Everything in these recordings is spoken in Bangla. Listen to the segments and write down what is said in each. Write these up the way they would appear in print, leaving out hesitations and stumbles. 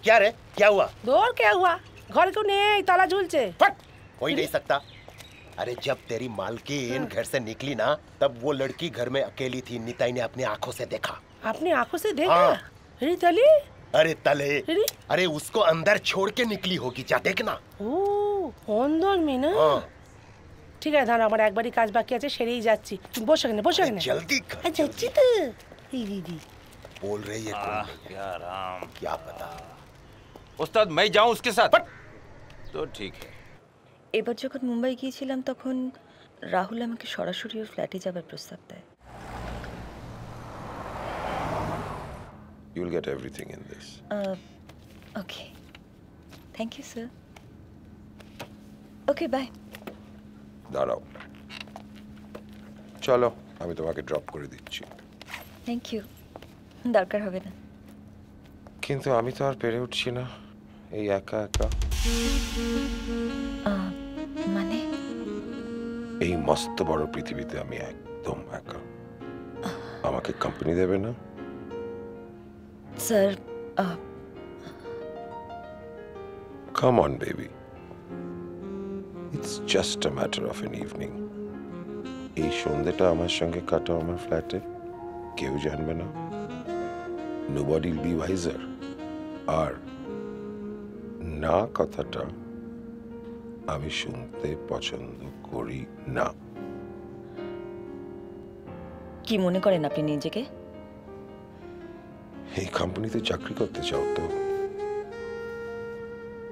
क्या रे, क्या हुआ? दौड़ क्या हुआ? घर क्यों नहीं, ताला झूलचे। कोई नहीं सकता। अरे जब तेरी मालकिन घर से निकली ना, तब वो लड़की घर में अकेली थी। निताई ने अपनी आंखों से देखा। अपनी आंखों से देखा? अरे तले, अरे तले, अरे उसको अंदर छोड़ के निकली होगी, जा देखना। अंदर में ना? ঠিক আছে, ধান আমার একবারই কাজ বাকি আছে, সেরেই যাচ্ছি। বসে কেন, বসে কেন, जल्दी कर। যাচ্ছি তো। এই দিদি बोल रही है कौन नहीं है? क्या राम, क्या पता। उस्ताद मैं जाऊं उसके साथ? तो ठीक है। এবার যখন মুম্বাই গিয়েছিলাম তখন রাহুল আমাকে সরাসরি ওর ফ্ল্যাটে যাবার প্রস্তাব দেয়। You will get everything in this. Okay. Thank you, sir. Okay, bye. দাঁড়াও, চলো আমি তোমাকে ড্রপ করে দিচ্ছি। থ্যাংক ইউ, দরকার হবে না। কিন্তু আমি তো আর পেরে উঠছি না এই একা একা। মানে? এই মস্ত বড় পৃথিবীতে আমি একদম একা। আমাকে কোম্পানি দেবে না? Sir, come on baby, it's just a matter of an evening. এই সন্ধ্যাটা আমার সঙ্গে কাটাও আমার ফ্ল্যাটে, কেউ জানবে না। Nobody will be wiser. আর না কথাটা আমি শুনতে পছন্দ করি না। কি মনে করেন আপনি নিজেকে? এই কোম্পানিতে চাকরি করতে চাও তো?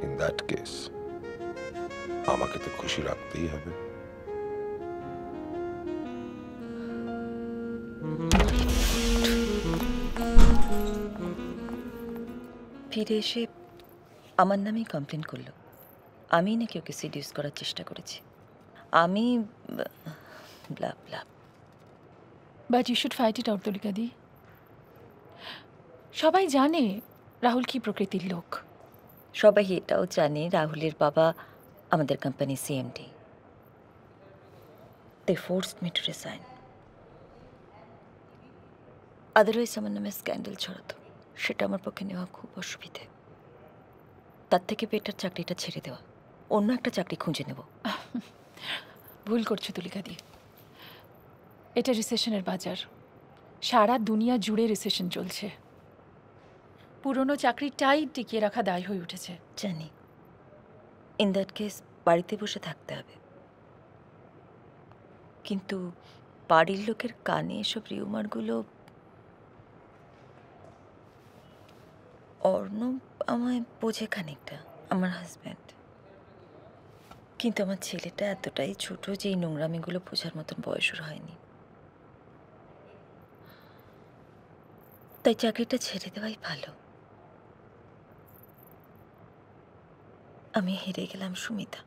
ইন দ্যাট কেস আমাকে তো খুশি রাখতেই হবে। ফিরে এসে আমার নামেই কমপ্লেন করলো আমি নাকি ওকে সিডিউস করার চেষ্টা করেছি। আমি blah blah. But you should fight it out Tulika দি। সবাই জানে রাহুল কি প্রকৃতির লোক। সবাই এটাও জানে রাহুলের বাবা আমাদের company CMD. They forced me to resign. Otherwise আমার নামে স্ক্যান্ডেল ছড়াতো, সেটা আমার পক্ষে নেওয়া খুব অসুবিধে। তার থেকে বেটার চাকরিটা ছেড়ে দেওয়া, অন্য একটা চাকরি খুঁজে নেব। ভুল করছো তুলিকা দি। এটা রিসেশনের বাজার, সারা দুনিয়া জুড়ে রিসেশন চলছে। পুরনো চাকরিটাই টিকিয়ে রাখা দায় হয়ে উঠেছে। জানি, ইন দ্যাট কেস বাড়িতে বসে থাকতে হবে। কিন্তু বাড়ির লোকের কানে এসব রিউমারগুলো। অর্ণব আমায় বোঝে খানিকটা, আমার হাজব্যান্ড। কিন্তু আমার ছেলেটা এতটাই ছোট যে এই নোংরামিগুলো বোঝার মতন বয়সের হয়নি। তাই চাকরিটা ছেড়ে দেওয়াই ভালো। আমি হেরে গেলাম সুমিতা।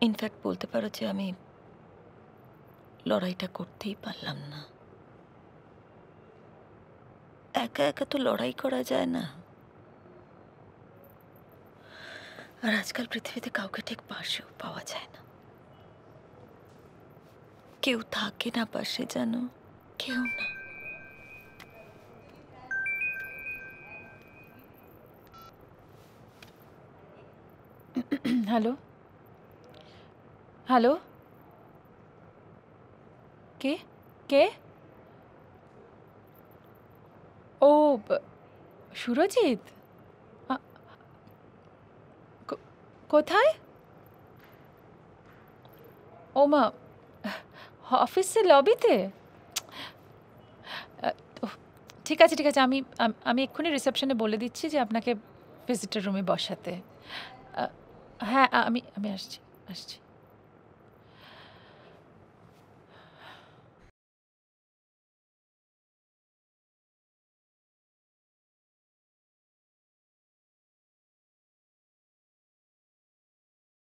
ইনফ্যাক্ট বলতে পারো যে আমি লড়াইটা করতেই পারলাম না। একা একা তো লড়াই করা যায় না। আর আজকাল পৃথিবীতে কাউকে ঠিক পাশেও পাওয়া যায় না। কেউ থাকে না পাশে, জানো, কেউ না। হ্যালো হ্যালো, কে কে? ও সুরজিৎ, কোথায়? ও মা, অফিসের লবিতে? ঠিক আছে ঠিক আছে, আমি এক্ষুনি রিসেপশনে বলে দিচ্ছি যে আপনাকে ভিজিটার রুমে বসাতে। হ্যাঁ, আমি আসছি।